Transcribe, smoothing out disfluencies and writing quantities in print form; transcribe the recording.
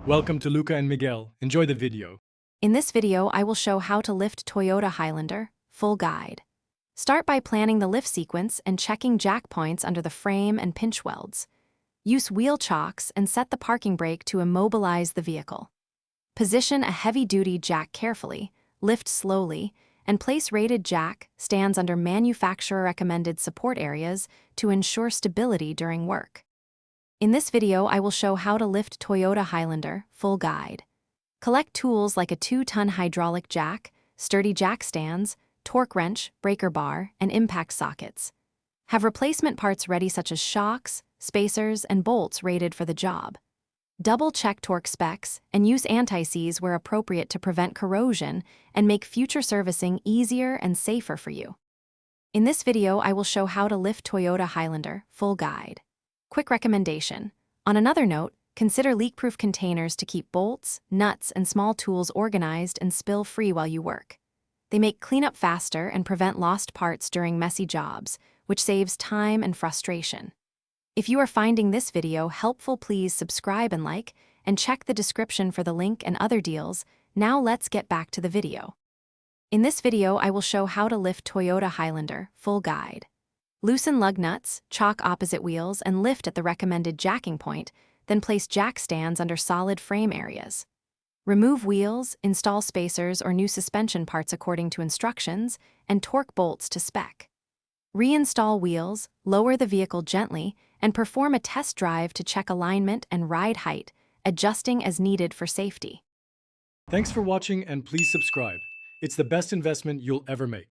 Welcome to Luca and Miguel. Enjoy the video. In this video, I will show how to lift Toyota Highlander, full guide. Start by planning the lift sequence and checking jack points under the frame and pinch welds. Use wheel chocks and set the parking brake to immobilize the vehicle. Position a heavy-duty jack carefully, lift slowly, and place rated jack stands under manufacturer-recommended support areas to ensure stability during work. In this video, I will show how to lift Toyota Highlander, full guide. Collect tools like a 2-ton hydraulic jack, sturdy jack stands, torque wrench, breaker bar, and impact sockets. Have replacement parts ready such as shocks, spacers, and bolts rated for the job. Double-check torque specs and use anti-seize where appropriate to prevent corrosion and make future servicing easier and safer for you. In this video, I will show how to lift Toyota Highlander, full guide. Quick recommendation. On another note, consider leak-proof containers to keep bolts, nuts, and small tools organized and spill-free while you work. They make cleanup faster and prevent lost parts during messy jobs, which saves time and frustration. If you are finding this video helpful, please subscribe and like, and check the description for the link and other deals. Now let's get back to the video. In this video, I will show how to lift Toyota Highlander, full guide. Loosen lug nuts, chock opposite wheels, and lift at the recommended jacking point, then place jack stands under solid frame areas. Remove wheels, install spacers or new suspension parts according to instructions, and torque bolts to spec. Reinstall wheels, lower the vehicle gently, and perform a test drive to check alignment and ride height, adjusting as needed for safety. Thanks for watching and please subscribe. It's the best investment you'll ever make.